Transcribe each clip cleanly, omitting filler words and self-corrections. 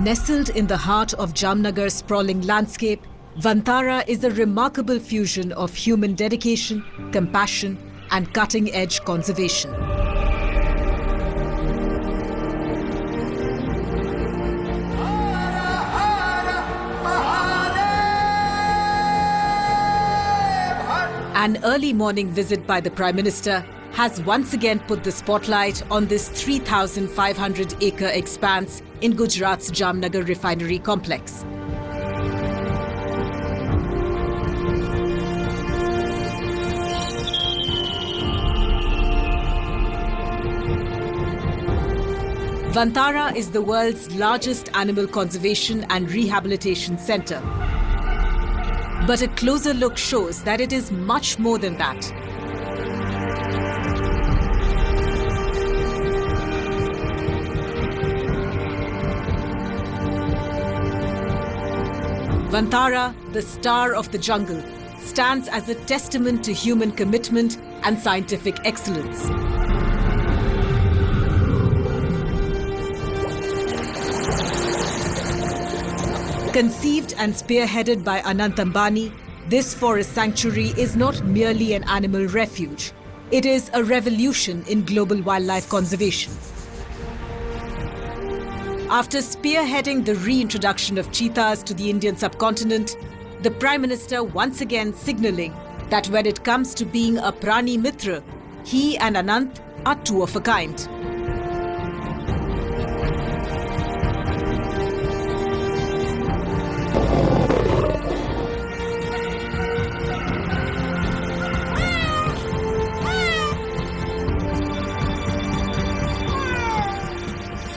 Nestled in the heart of Jamnagar's sprawling landscape, Vantara is a remarkable fusion of human dedication, compassion, and cutting-edge conservation. An early morning visit by the Prime Minister has once again put the spotlight on this 3,500-acre expanse in Gujarat's Jamnagar refinery complex. Vantara is the world's largest animal conservation and rehabilitation centre. But a closer look shows that it is much more than that. Vantara, the star of the jungle, stands as a testament to human commitment and scientific excellence. Conceived and spearheaded by Anant Ambani, this forest sanctuary is not merely an animal refuge. It is a revolution in global wildlife conservation. After spearheading the reintroduction of cheetahs to the Indian subcontinent, the Prime Minister once again signalling that when it comes to being a Prani Mitra, he and Anant are two of a kind.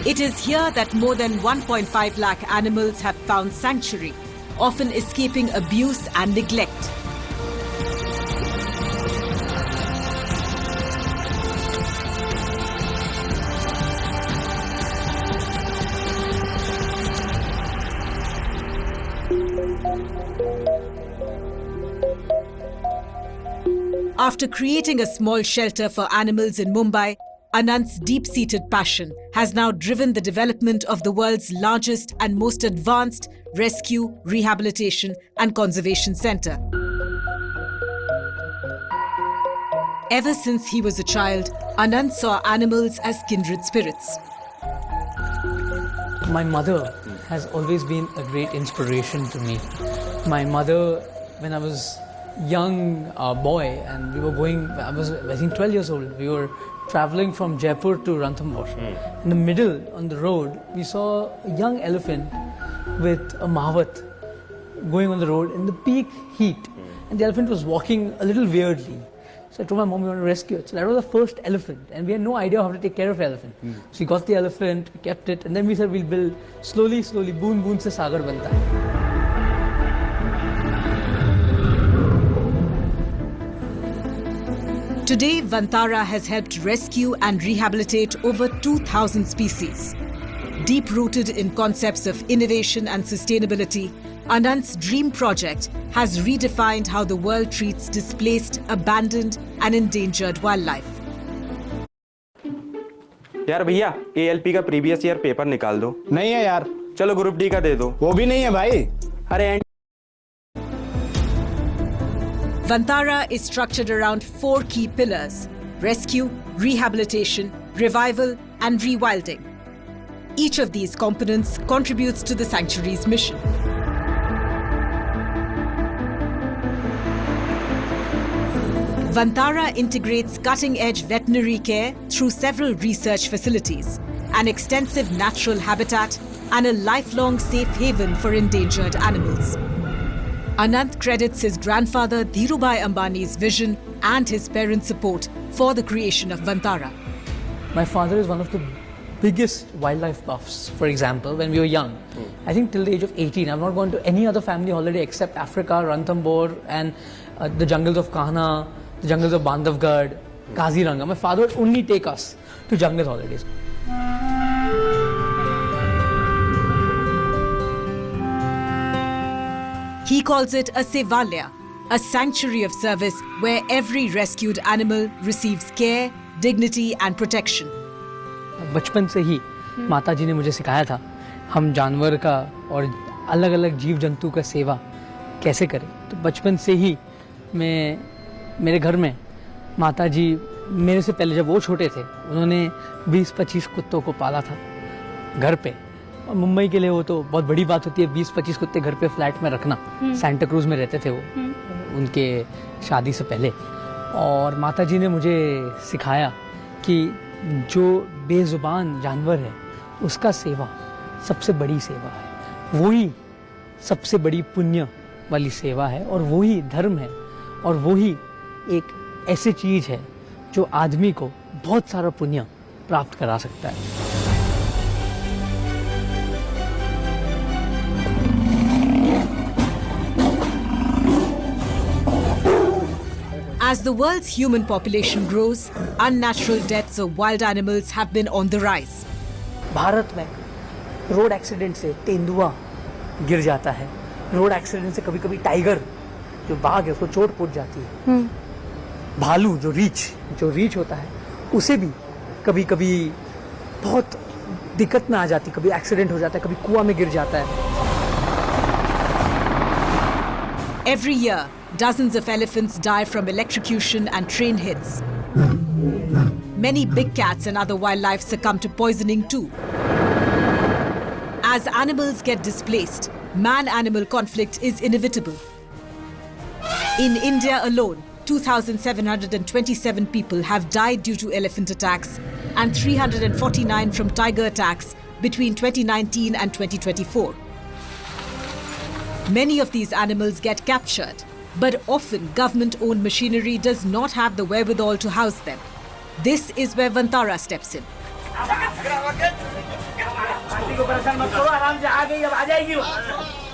It is here that more than 1.5 lakh animals have found sanctuary, often escaping abuse and neglect. After creating a small shelter for animals in Mumbai, Anant's deep-seated passion has now driven the development of the world's largest and most advanced rescue, rehabilitation and conservation centre. Ever since he was a child, Anant saw animals as kindred spirits. My mother has always been a great inspiration to me. My mother, when I was young boy and we were going, I think 12 years old, we were traveling from Jaipur to Ranthambore. In the middle, on the road, we saw a young elephant with a mahavat going on the road in the peak heat. And the elephant was walking a little weirdly. So I told my mom we want to rescue it. So that was the first elephant and we had no idea how to take care of the elephant. So we got the elephant, we kept it and then we said we'll build slowly, boon boon se sagar banta hai. Today, Vantara has helped rescue and rehabilitate over 2,000 species. Deep-rooted in concepts of innovation and sustainability, Anant's dream project has redefined how the world treats displaced, abandoned and endangered wildlife. यार भैया ALP का previous year paper निकाल दो। नहीं है यार। चलो group D का दे दो। वो भी नहीं है भाई। अरे Vantara is structured around 4 key pillars: rescue, rehabilitation, revival and rewilding. Each of these components contributes to the sanctuary's mission. Vantara integrates cutting-edge veterinary care through several research facilities, an extensive natural habitat and a lifelong safe haven for endangered animals. Anant credits his grandfather Dhirubhai Ambani's vision and his parents' support for the creation of Vantara. My father is one of the biggest wildlife buffs. For example, when we were young, I think till the age of 18, I've not gone to any other family holiday except Africa, Ranthambore and the jungles of Kahana, the jungles of Bandhavgarh, Kaziranga. My father would only take us to jungle holidays. He calls it a sevalya, a sanctuary of service where every rescued animal receives care, dignity and protection. बचपन से ही माता जी ने मुझे सिखाया था हम जानवर का और अलग अलग जीव जंतु का सेवा कैसे करें। तो बचपन से ही मैं मेरे घर में माता जी मेरे से पहले जब वो छोटे थे उन्होंने 20-25 कुत्तों को पाला था घर पे। और मुंबई के लिए वो तो बहुत बड़ी बात होती है 20-25 कुत्ते घर पे फ्लैट में रखना। सेंटा क्रूज में रहते थे वो उनके शादी से पहले। और माता जी ने मुझे सिखाया कि जो बेजुबान जानवर है उसका सेवा सबसे बड़ी सेवा है, वही सबसे बड़ी पुण्य वाली सेवा है और वही धर्म है और वही एक ऐसी चीज है जो आदमी को बहुत सारा पुण्य प्राप्त करा सकता है। As the world's human population grows, unnatural deaths of wild animals have been on the rise. Bharat में रोड एक्सीडेंट से तेंदुआ गिर जाता है, रोड एक्सीडेंट से कभी कभी टाइगर जो बाघ है उसको चोट पहुंच जाती है, भालू जो रीछ होता है उसे भी कभी कभी बहुत दिक्कत में आ जाती, कभी एक्सीडेंट हो जाता है, कभी कुआं में गिर जाता है। Every year, dozens of elephants die from electrocution and train hits. Many big cats and other wildlife succumb to poisoning too. As animals get displaced, man-animal conflict is inevitable. In India alone, 2,727 people have died due to elephant attacks and 349 from tiger attacks between 2019 and 2024. Many of these animals get captured, but often government-owned machinery does not have the wherewithal to house them. This is where Vantara steps in.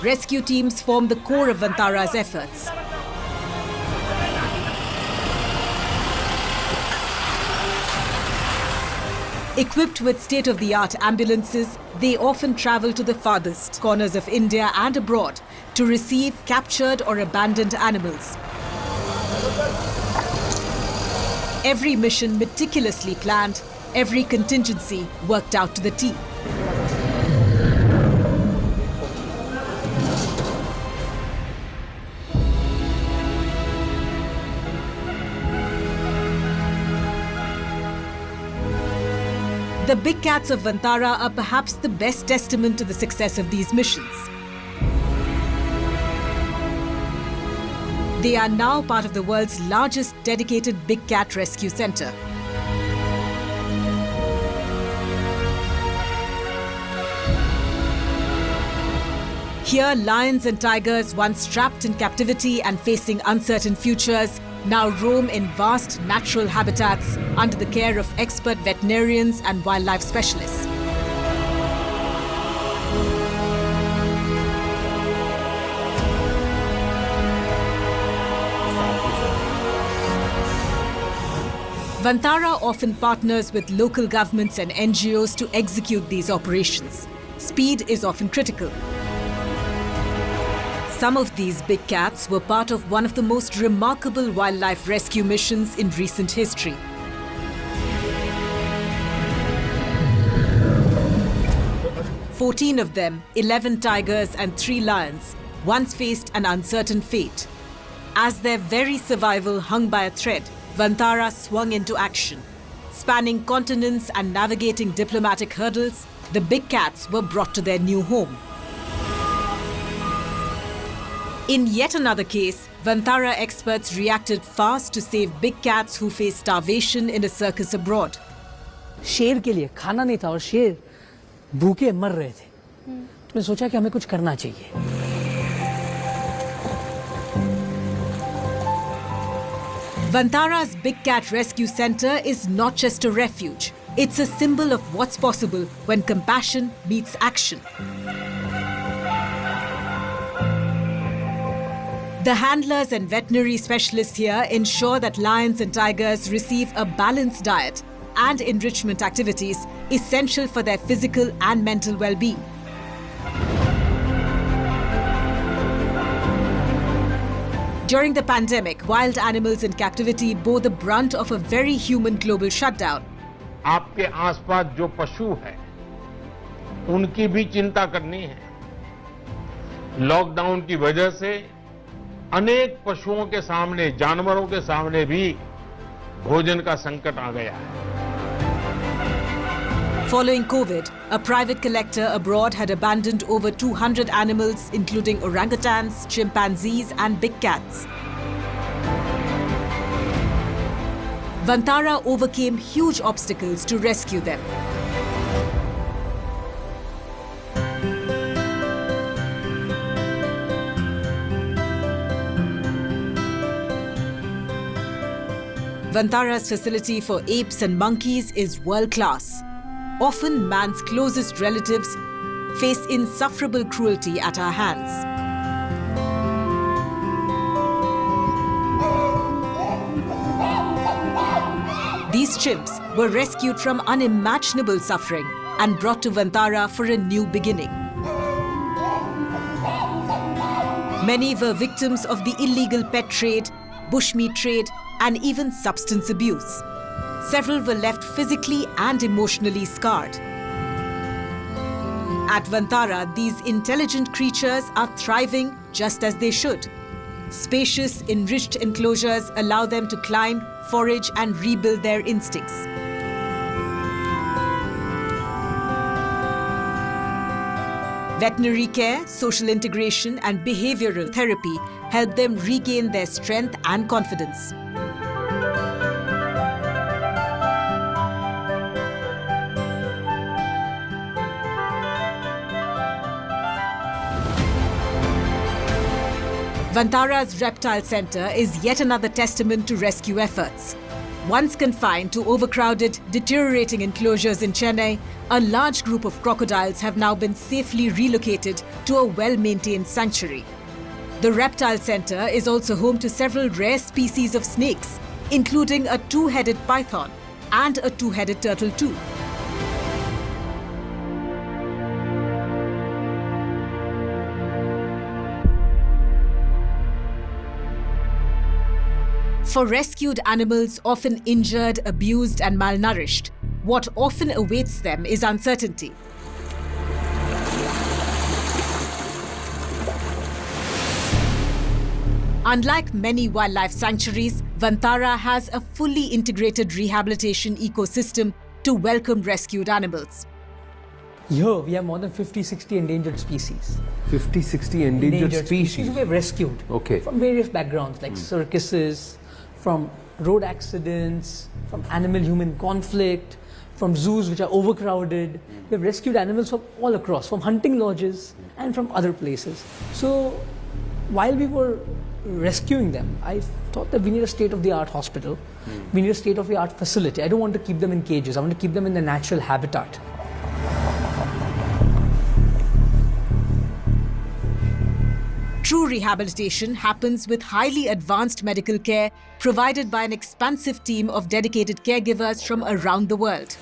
Rescue teams form the core of Vantara's efforts. Equipped with state-of-the-art ambulances, they often travel to the farthest corners of India and abroad to receive captured or abandoned animals. Every mission meticulously planned, every contingency worked out to the T. The big cats of Vantara are perhaps the best testament to the success of these missions. They are now part of the world's largest dedicated big cat rescue center. Here, lions and tigers, once trapped in captivity and facing uncertain futures, now roam in vast natural habitats under the care of expert veterinarians and wildlife specialists. Vantara often partners with local governments and NGOs to execute these operations. Speed is often critical. Some of these big cats were part of one of the most remarkable wildlife rescue missions in recent history. "14 of them, 11 tigers and 3 lions, once faced an uncertain fate. As their very survival hung by a thread, Vantara swung into action. Spanning continents and navigating diplomatic hurdles, the big cats were brought to their new home. In yet another case, Vantara experts reacted fast to save big cats who faced starvation in a circus abroad. शेर के लिए खाना नहीं था और शेर भूखे मर रहे थे, तो मैं सोचा कि हमें कुछ करना चाहिए। Vantara's Big Cat Rescue Center is not just a refuge. It's a symbol of what's possible when compassion meets action. The handlers and veterinary specialists here ensure that lions and tigers receive a balanced diet and enrichment activities essential for their physical and mental well-being. During the pandemic, wild animals in captivity bore the brunt of a very human global shutdown. आपके आसपास जो पशु है उनकी भी चिंता करनी है। लॉकडाउन की वजह से अनेक पशुओं के सामने, जानवरों के सामने भी भोजन का संकट आ गया है। Following COVID, a private collector abroad had abandoned over 200 animals, including orangutans, chimpanzees, and big cats. Vantara overcame huge obstacles to rescue them. Vantara's facility for apes and monkeys is world-class. Often, man's closest relatives face insufferable cruelty at our hands. These chimps were rescued from unimaginable suffering and brought to Vantara for a new beginning. Many were victims of the illegal pet trade, bushmeat trade, and even substance abuse. Several were left physically and emotionally scarred. At Vantara, these intelligent creatures are thriving just as they should. Spacious, enriched enclosures allow them to climb, forage, and rebuild their instincts. Veterinary care, social integration, and behavioral therapy help them regain their strength and confidence. Vantara's Reptile Centre is yet another testament to rescue efforts. Once confined to overcrowded, deteriorating enclosures in Chennai, a large group of crocodiles have now been safely relocated to a well-maintained sanctuary. The Reptile Centre is also home to several rare species of snakes, including a two-headed python and a two-headed turtle too. For rescued animals often injured, abused, and malnourished, what often awaits them is uncertainty. Unlike many wildlife sanctuaries, Vantara has a fully integrated rehabilitation ecosystem to welcome rescued animals. Here we have more than 50-60 endangered species. 50-60 endangered species? We have rescued from various backgrounds like circuses, from road accidents, from animal-human conflict, from zoos which are overcrowded. We have rescued animals from all across, from hunting lodges and from other places. So while we were rescuing them, I thought that we need a state-of-the-art hospital. We need a state-of-the-art facility. I don't want to keep them in cages. I want to keep them in their natural habitat. True rehabilitation happens with highly advanced medical care provided by an expansive team of dedicated caregivers from around the world.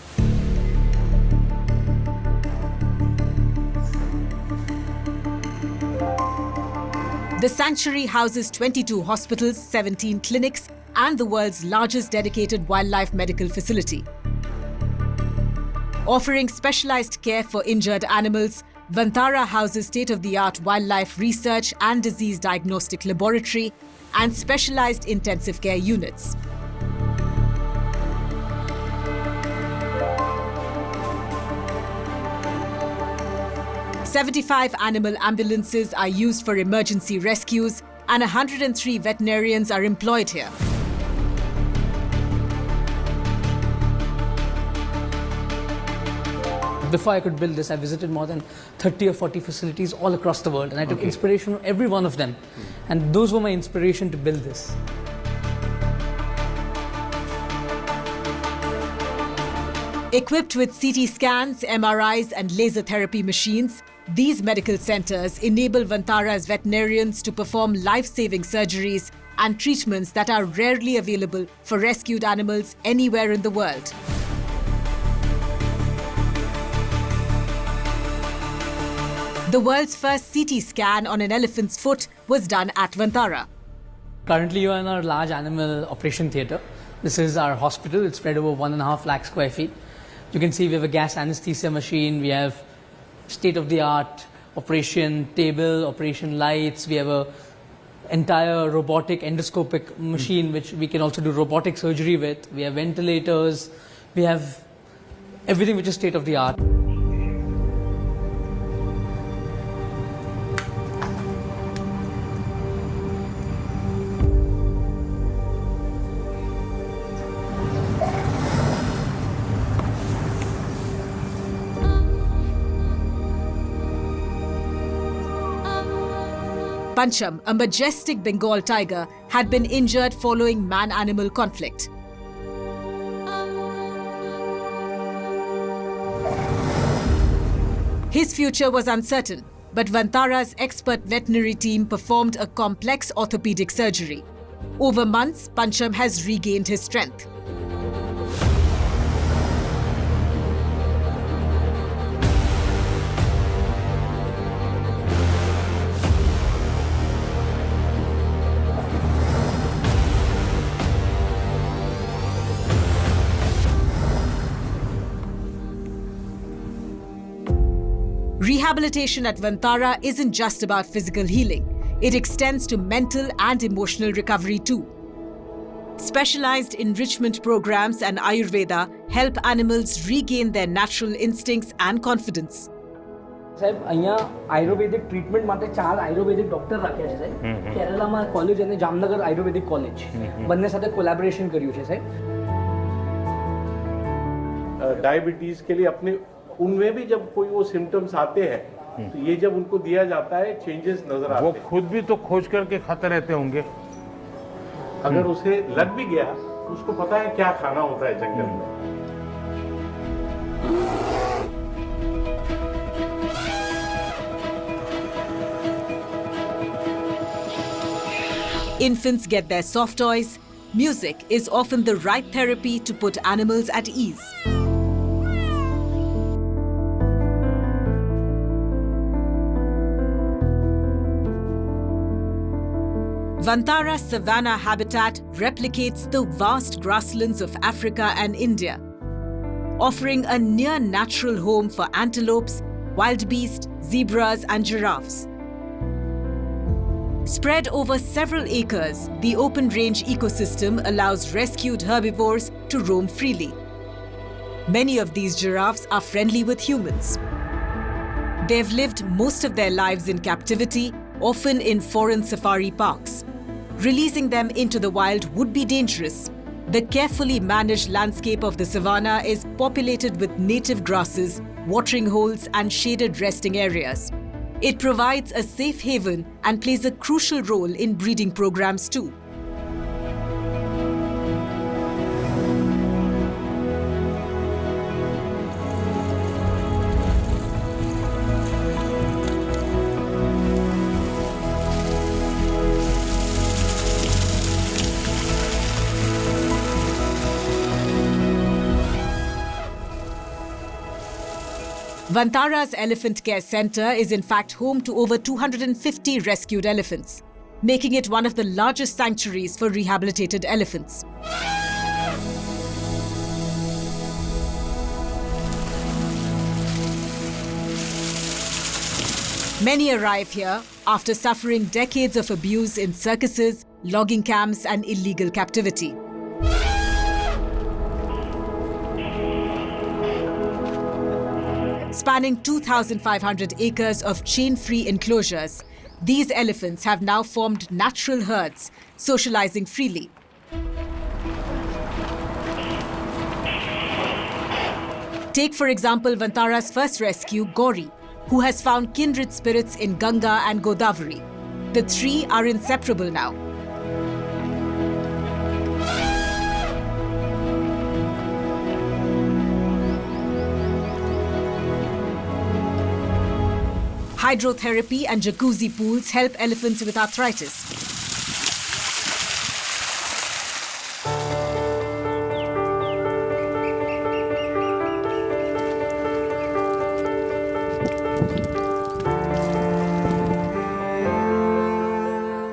The sanctuary houses 22 hospitals, 17 clinics, and the world's largest dedicated wildlife medical facility. Offering specialized care for injured animals, Vantara houses state-of-the-art wildlife research and disease diagnostic laboratory and specialized intensive care units. "75 animal ambulances are used for emergency rescues and 103 veterinarians are employed here. Before I could build this, I visited more than 30 or 40 facilities all across the world, and I took inspiration from every one of them. And those were my inspiration to build this. Equipped with CT scans, MRIs, and laser therapy machines, these medical centers enable Vantara's veterinarians to perform life-saving surgeries and treatments that are rarely available for rescued animals anywhere in the world. The world's first CT scan on an elephant's foot was done at Vantara. Currently, you are in our large animal operation theatre. This is our hospital. It's spread over 1.5 lakh square feet. You can see we have a gas anesthesia machine. We have state-of-the-art operation table, operation lights. We have a entire robotic endoscopic machine which we can also do robotic surgery with. We have ventilators. We have everything which is state-of-the-art. Pancham, a majestic Bengal tiger, had been injured following man-animal conflict. His future was uncertain, but Vantara's expert veterinary team performed a complex orthopedic surgery. Over months, Pancham has regained his strength. Rehabilitation at Vantara isn't just about physical healing. It extends to mental and emotional recovery too. Specialized enrichment programs and Ayurveda help animals regain their natural instincts and confidence. સાહેબ અહીંયા આયુર્વેદિક treatment માટે 4 આયુર્વેદિક doctor રાખ્યા છે સાહેબ. કેરલામાં college અને જામનગર આયુર્વેદિક college બંને સાથે collaboration કર્યું છે સાહેબ. डायबिटीज के लिए अपने उनमें भी जब कोई वो सिम्टम्स आते हैं तो ये जब उनको दिया जाता है चेंजेस नजर आते हैं. वो खुद भी तो खोज करके खाते रहते होंगे. अगर उसे लग भी गया तो उसको पता है क्या खाना होता है जंगल में. Infants get their soft toys. Music is often the right therapy to put animals at ease. Vantara savanna habitat replicates the vast grasslands of Africa and India, offering a near-natural home for antelopes, wild beasts, zebras and giraffes. Spread over several acres, the open-range ecosystem allows rescued herbivores to roam freely. Many of these giraffes are friendly with humans. They've lived most of their lives in captivity, often in foreign safari parks. Releasing them into the wild would be dangerous. The carefully managed landscape of the savanna is populated with native grasses, watering holes and shaded resting areas. It provides a safe haven and plays a crucial role in breeding programs too. Vantara's Elephant Care Centre is in fact home to over 250 rescued elephants, making it one of the largest sanctuaries for rehabilitated elephants. Many arrive here after suffering decades of abuse in circuses, logging camps and illegal captivity. Spanning 2,500 acres of chain-free enclosures, these elephants have now formed natural herds, socializing freely. Take, for example, Vantara's first rescue, Gauri, who has found kindred spirits in Ganga and Godavari. The three are inseparable now. Hydrotherapy and jacuzzi pools help elephants with arthritis.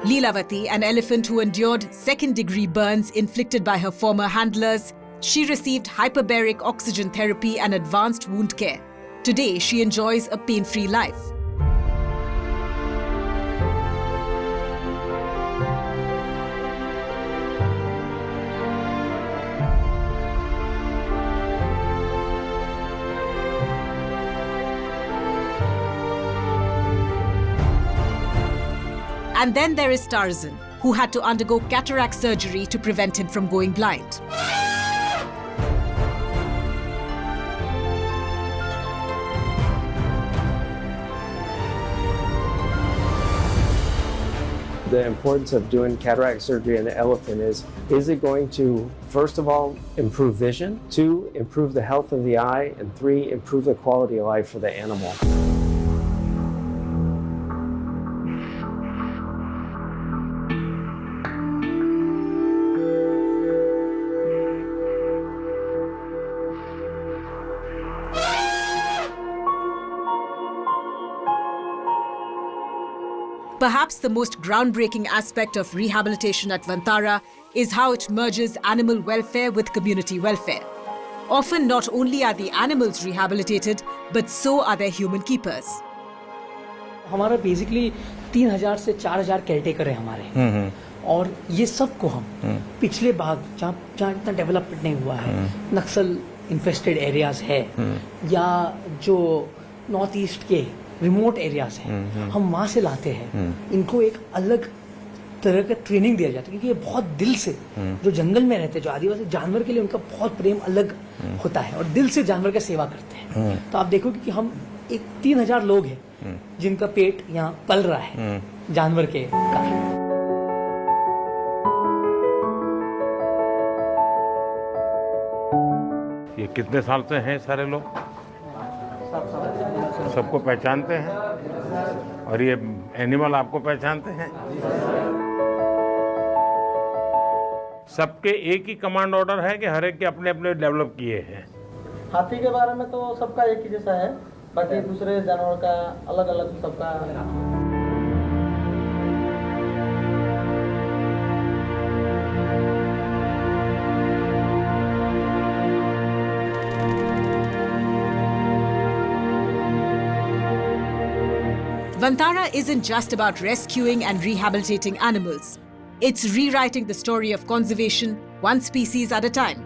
Leelavati, an elephant who endured second-degree burns inflicted by her former handlers, she received hyperbaric oxygen therapy and advanced wound care. Today, she enjoys a pain-free life. And then there is Tarzan, who had to undergo cataract surgery to prevent him from going blind. The importance of doing cataract surgery in the elephant is it going to, first of all, improve vision, 2, improve the health of the eye, and 3, improve the quality of life for the animal. Perhaps the most groundbreaking aspect of rehabilitation at Vantara is how it merges animal welfare with community welfare. Often not only are the animals rehabilitated, but so are their human keepers. हमारा basically 3000 से 4000 caretaker है हमारे, और ये सबको हम पिछले भाग जहाँ इतना डेवलपमेंट नहीं हुआ है, नक्सल इन्फेस्टेड एरियाज है, या जो नॉर्थ ईस्ट के रिमोट एरियाज हैं, हम वहाँ से लाते हैं। इनको एक अलग तरह का ट्रेनिंग दिया जाता है, क्योंकि ये बहुत दिल से जो जंगल में रहते हैं, जो आदिवासी जानवर के लिए उनका बहुत प्रेम अलग होता है और दिल से जानवर का सेवा करते हैं। तो आप देखोगे कि हम एक 3000 लोग हैं जिनका पेट यहाँ पल रहा है जानवर के कारण। ये कितने साल से हैं सारे लोग? सबको पहचानते हैं, और ये एनिमल आपको पहचानते हैं? सबके एक ही कमांड ऑर्डर है कि हर एक के अपने अपने डेवलप किए हैं? हाथी के बारे में तो सबका एक ही जैसा है, बाकी दूसरे जानवर का अलग अलग सबका। Vantara isn't just about rescuing and rehabilitating animals. It's rewriting the story of conservation, one species at a time.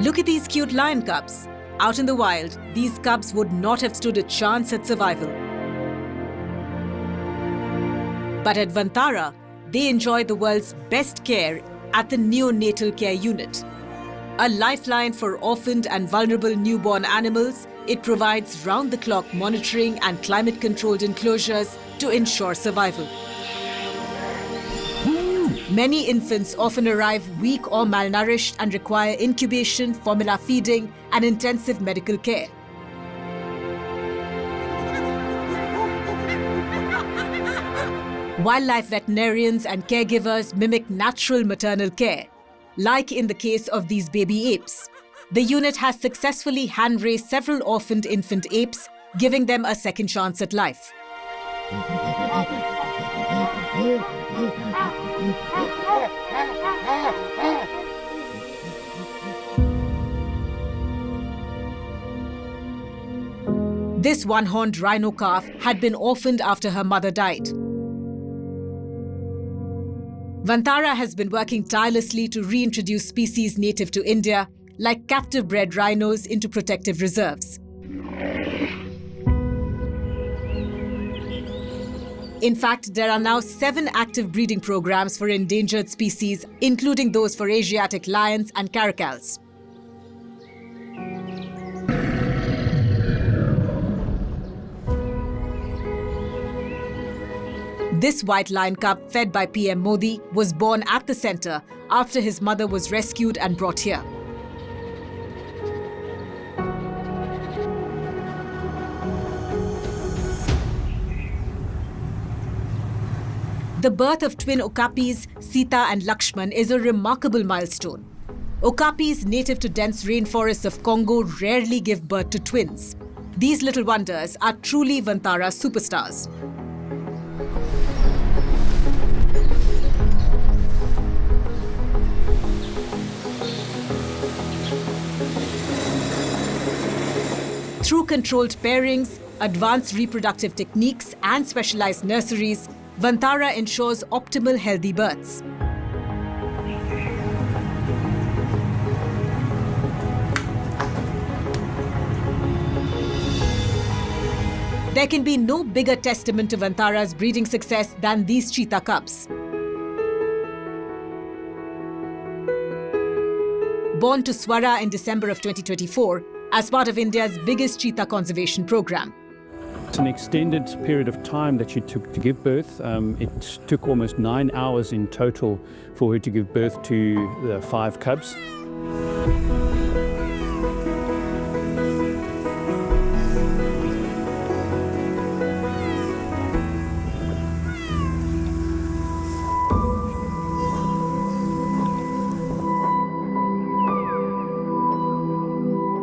Look at these cute lion cubs. Out in the wild, these cubs would not have stood a chance at survival. But at Vantara, they enjoy the world's best care at the neonatal care unit. A lifeline for orphaned and vulnerable newborn animals, it provides round-the-clock monitoring and climate-controlled enclosures to ensure survival. Many infants often arrive weak or malnourished and require incubation, formula feeding, and intensive medical care. Wildlife veterinarians and caregivers mimic natural maternal care. Like in the case of these baby apes, the unit has successfully hand-raised several orphaned infant apes, giving them a second chance at life. This one-horned rhino calf had been orphaned after her mother died. Vantara has been working tirelessly to reintroduce species native to India, like captive-bred rhinos, into protective reserves. In fact, there are now 7 active breeding programs for endangered species, including those for Asiatic lions and caracals. This white lion cub, fed by PM Modi, was born at the center after his mother was rescued and brought here. The birth of twin okapis, Sita and Lakshman, is a remarkable milestone. Okapis native to dense rainforests of Congo rarely give birth to twins. These little wonders are truly Vantara superstars. Through controlled pairings, advanced reproductive techniques and specialized nurseries, Vantara ensures optimal healthy births. There can be no bigger testament to Vantara's breeding success than these cheetah cubs. Born to Swara in December of 2024 as part of India's biggest cheetah conservation program. It's an extended period of time that she took to give birth. It took almost 9 hours in total for her to give birth to the 5 cubs.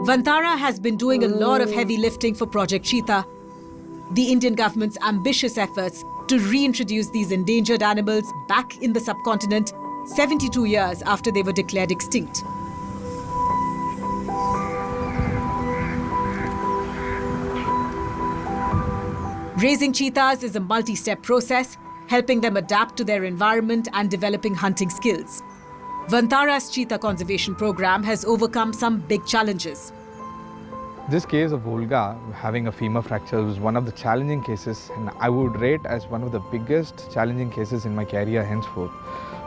Vantara has been doing a lot of heavy lifting for Project Cheetah, the Indian government's ambitious efforts to reintroduce these endangered animals back in the subcontinent 72 years after they were declared extinct. Raising cheetahs is a multi-step process, helping them adapt to their environment and developing hunting skills. Vantara's cheetah conservation program has overcome some big challenges. This case of Volga having a femur fracture was one of the challenging cases, and I would rate as one of the biggest challenging cases in my career henceforth,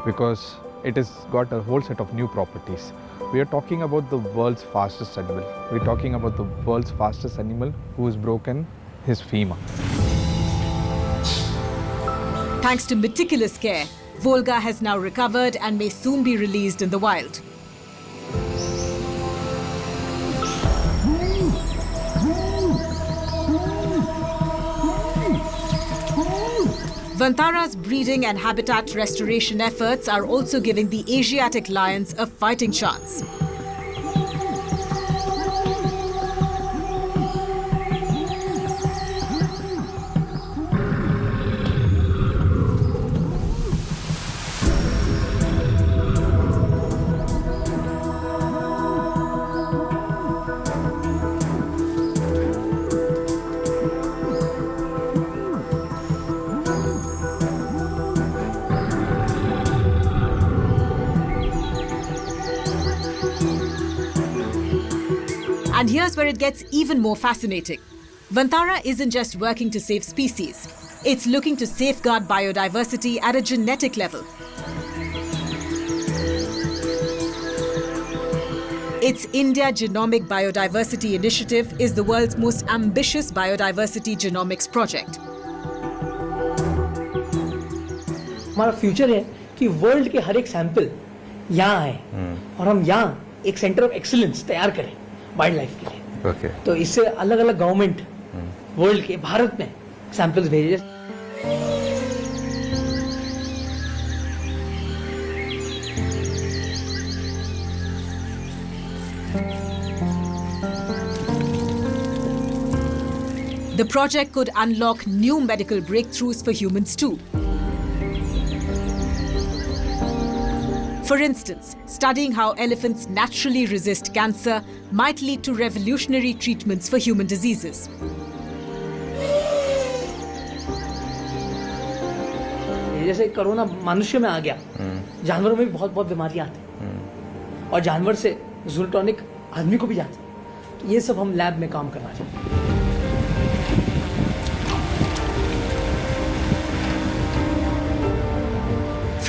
because it has got a whole set of new properties. We are talking about the world's fastest animal. We're talking about the world's fastest animal who has broken his femur. Thanks to meticulous care, Volga has now recovered and may soon be released in the wild. Vantara's breeding and habitat restoration efforts are also giving the Asiatic lions a fighting chance. And here's where it gets even more fascinating. Vantara isn't just working to save species. It's looking to safeguard biodiversity at a genetic level. Its India Genomic Biodiversity Initiative is the world's most ambitious biodiversity genomics project. हमारा future है कि world के हर एक sample यहाँ आए और हम यहाँ एक सेंटर ऑफ एक्सीलेंस तैयार करें वाइल्ड लाइफ के लिए। तो इससे अलग अलग गवर्नमेंट वर्ल्ड के भारत में सैंपल्स भेजे। The project could unlock new medical breakthroughs for humans too. For instance, studying how elephants naturally resist cancer might lead to revolutionary treatments for human diseases. जैसे कोरोना मनुष्य में आ गया, जानवरों में भी बहुत बीमारियां आती और जानवर से जूनोटिक आदमी को भी जाती। तो ये सब हम लैब में काम करना चाहिए।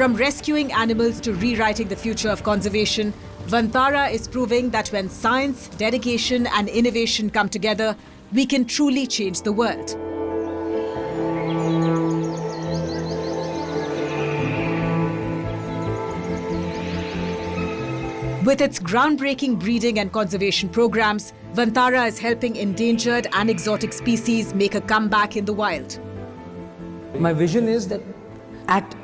From rescuing animals to rewriting the future of conservation, Vantara is proving that when science, dedication and innovation come together, we can truly change the world. With its groundbreaking breeding and conservation programs, Vantara is helping endangered and exotic species make a comeback in the wild. My vision is that at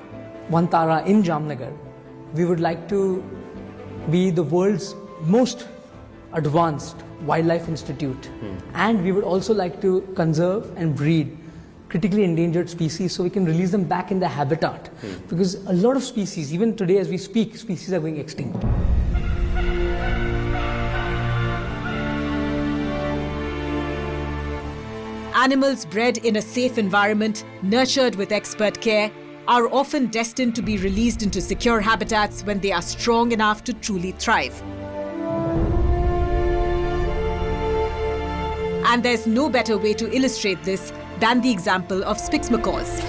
Vantara in Jamnagar, we would like to be the world's most advanced wildlife institute. And we would also like to conserve and breed critically endangered species so we can release them back in their habitat. Because a lot of species, even today as we speak, species are going extinct. Animals bred in a safe environment, nurtured with expert care, are often destined to be released into secure habitats when they are strong enough to truly thrive. And there's no better way to illustrate this than the example of Spix macaws.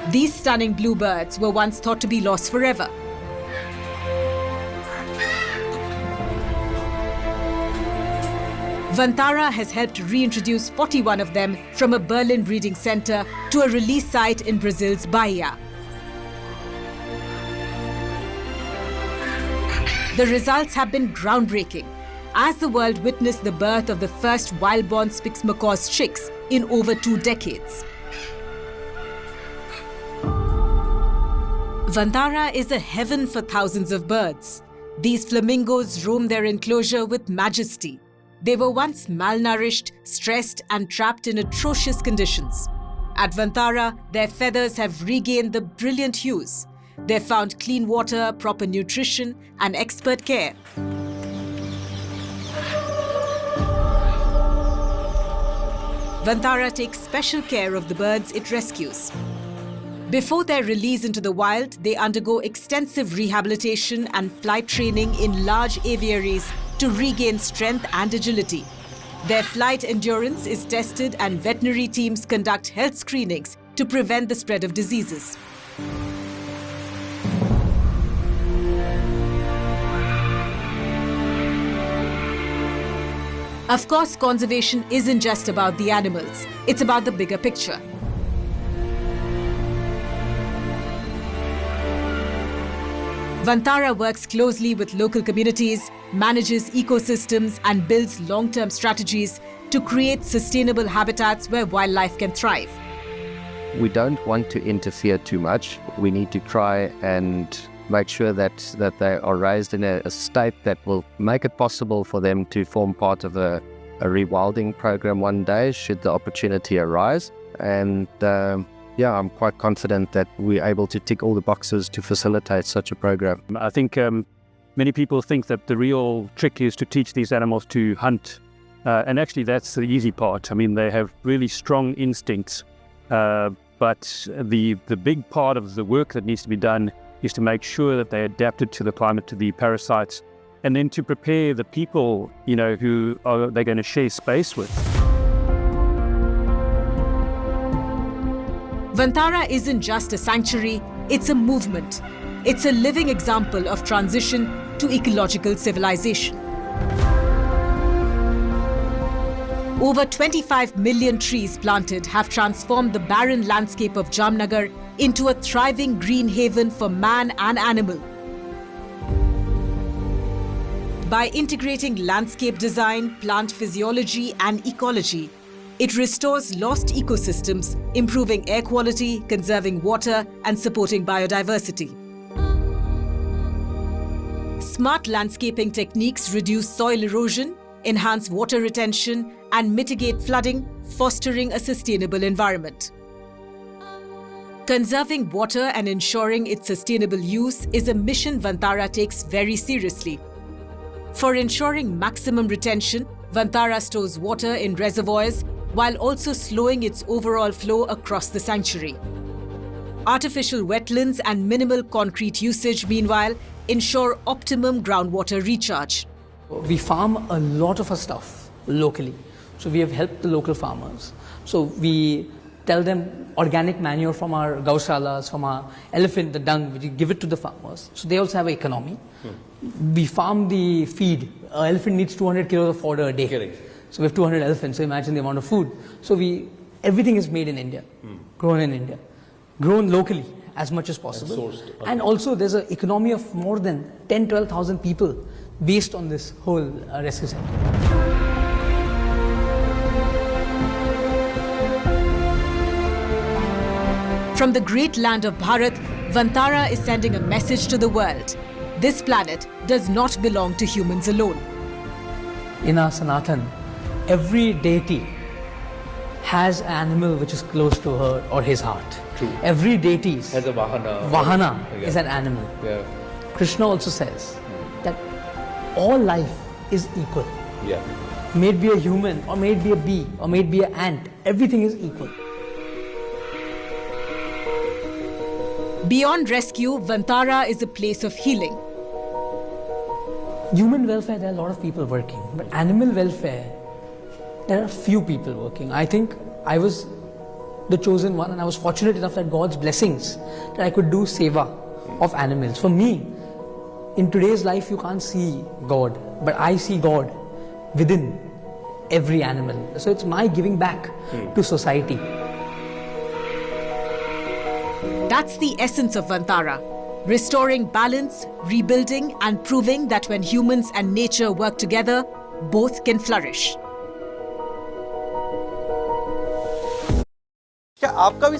These stunning bluebirds were once thought to be lost forever. Vantara has helped reintroduce 41 of them from a Berlin breeding center to a release site in Brazil's Bahia. The results have been groundbreaking, as the world witnessed the birth of the first wild-born Spix macaws chicks in over 2 decades. Vantara is a heaven for thousands of birds. These flamingos roam their enclosure with majesty. They were once malnourished, stressed, and trapped in atrocious conditions. At Vantara, their feathers have regained the brilliant hues. They've found clean water, proper nutrition, and expert care. Vantara takes special care of the birds it rescues. Before their release into the wild, they undergo extensive rehabilitation and flight training in large aviaries to regain strength and agility. Their flight endurance is tested and veterinary teams conduct health screenings to prevent the spread of diseases. Of course, conservation isn't just about the animals, it's about the bigger picture. Vantara works closely with local communities, manages ecosystems, and builds long-term strategies to create sustainable habitats where wildlife can thrive. We don't want to interfere too much. We need to try and make sure that they are raised in a state that will make it possible for them to form part of a rewilding program one day, should the opportunity arise. And I'm quite confident that we're able to tick all the boxes to facilitate such a program. I think many people think that the real trick is to teach these animals to hunt. And actually that's the easy part. I mean, they have really strong instincts. But the big part of the work that needs to be done is to make sure that they adapted to the climate, to the parasites, and then to prepare the people, who they're going to share space with. Vantara isn't just a sanctuary, it's a movement. It's a living example of transition to ecological civilization. Over 25 million trees planted have transformed the barren landscape of Jamnagar into a thriving green haven for man and animal. By integrating landscape design, plant physiology, and ecology, it restores lost ecosystems, improving air quality, conserving water, and supporting biodiversity. Smart landscaping techniques reduce soil erosion, enhance water retention, and mitigate flooding, fostering a sustainable environment. Conserving water and ensuring its sustainable use is a mission Vantara takes very seriously. For ensuring maximum retention, Vantara stores water in reservoirs while also slowing its overall flow across the sanctuary. Artificial wetlands and minimal concrete usage, meanwhile, ensure optimum groundwater recharge. We farm a lot of our stuff locally. So we have helped the local farmers. So we tell them organic manure from our gaushalas, from our elephant, the dung, we give it to the farmers. So they also have an economy. We farm the feed. An elephant needs 200 kilos of fodder a day. Correct. So we have 200 elephants, so imagine the amount of food. So everything is made in India, grown in India, grown locally as much as possible. And also there's an economy of more than 10-12,000 people based on this whole rescue center. From the great land of Bharat, Vantara is sending a message to the world. This planet does not belong to humans alone. In our Sanatan, every deity has an animal which is close to her or his heart. True. Every deity has a Vahana. Vahana is an animal. Yeah. Krishna also says that all life is equal. Yeah. May it be a human, or may it be a bee, or may it be an ant, everything is equal. Beyond rescue, Vantara is a place of healing. Human welfare, there are a lot of people working, but animal welfare, there are few people working. I think I was the chosen one, and I was fortunate enough that God's blessings that I could do seva of animals. For me, in today's life, you can't see God, but I see God within every animal. So it's my giving back to society. That's the essence of Vantara. Restoring balance, rebuilding, and proving that when humans and nature work together, both can flourish. क्या आपका भी